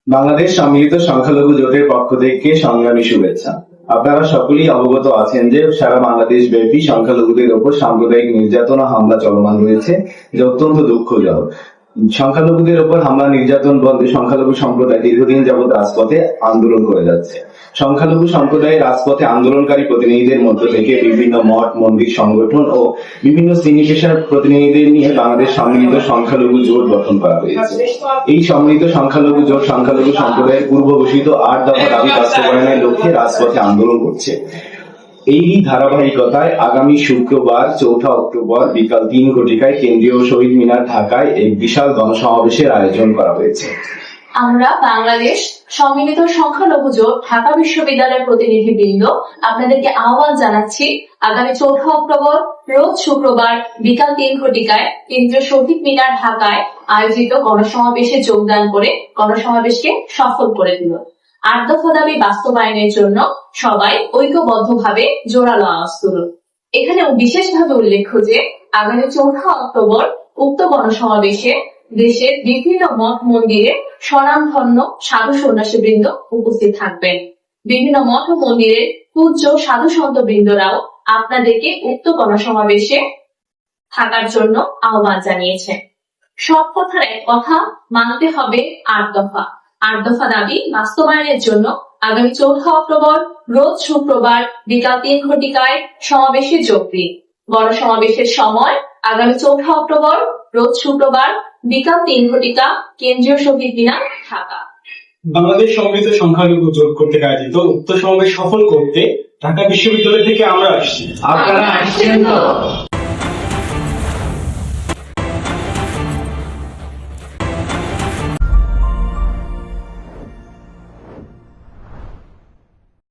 বাংলাদেশ সম্মিলিত সংখ্যালঘু জোটের পক্ষ থেকে সংগ্রামী শুভেচ্ছা। আপনারা সকলেই অবগত আছেন যে সারা বাংলাদেশ ব্যাপী সংখ্যালঘুদের ওপর সাম্প্রদায়িক নির্যাতন ও হামলা চলমান রয়েছে, যা অত্যন্ত দুঃখজনক। সংখ্যালঘুদের ওপর হামলা নির্যাতন বন্ধে সংখ্যালঘু সম্প্রদায় দীর্ঘদিন যাবৎ রাজপথে আন্দোলন করে যাচ্ছে। সংখ্যালঘু সম্প্রদায়ের রাজপথে আন্দোলনকারী প্রতিনিধিদের মধ্য থেকে বিভিন্ন মঠ, মন্দির, সংগঠন ও বিভিন্ন শ্রেণী পেশার প্রতিনিধিদের নিয়ে বাংলাদেশ সম্মিলিত সংখ্যালঘু জোট গঠন করা হয়েছে। এই সম্মিলিত সংখ্যালঘু জোট সংখ্যালঘু সম্প্রদায়ের পূর্ব ঘোষিত 8 দফা দাবি বাস্তবায়নের লক্ষ্যে রাজপথে আন্দোলন করছে। এই ধারাবাহিকতায় আগামী শুক্রবার 4 অক্টোবর বিকাল 3 ঘটিকায় কেন্দ্রীয় শহীদ মিনার ঢাকায় এক বিশাল গণসমাবেশের আয়োজন করা হয়েছে। আমরা বাংলাদেশ সম্মিলিত সংখ্যালঘু জোট ঢাকা বিশ্ববিদ্যালয়ের প্রতিনিধিবৃন্দ আপনাদেরকে আহ্বান জানাচ্ছি আগামী 4 অক্টোবর রোজ শুক্রবার বিকাল 3 ঘটিকায় কেন্দ্রীয় শহীদ মিনার ঢাকায় আয়োজিত গণসমাবেশে যোগদান করে গণসমাবেশকে সফল করে দিল। 8 দফা দাবি বাস্তবায়নের জন্য সবাই ঐক্যবদ্ধভাবে জোরালো আওয়াজ তুলুন। এখানে বিশেষভাবে উল্লেখ্য যে আগামী 4 অক্টোবর উক্ত গণসমাবেশে দেশের বিভিন্ন মঠ মন্দিরে স্বনামধন্য সাধু সন্ন্যাসী বৃন্দ উপস্থিত থাকবেন। বিভিন্ন মঠ ও মন্দিরের পূজ্য সাধু সন্ত বৃন্দরাও আপনাদেরকে উক্ত গণসমাবেশে থাকার জন্য আহ্বান জানিয়েছে। সব কথার এক কথা, মানতে হবে 8 দফা। 8 দফা দাবি বাস্তবায়নের জন্য আগামী 4 অক্টোবর রোজ শুক্রবার বিকাল 3 ঘটিকায় সমাবেশে যোগ দিন। গণসমাবেশের সময় আগামী 4 অক্টোবর রোজ শুক্রবার বিকাল 3 ঘটিকা কেন্দ্রীয় শহীদ মিনার ঢাকা। বাংলাদেশ সম্মিলিত সংখ্যালঘু জোট কর্তৃক আয়োজিত উক্ত সমাবেশ সফল করতে ঢাকা বিশ্ববিদ্যালয় থেকে আমরা আসছি। আপনারা আসছেন তো?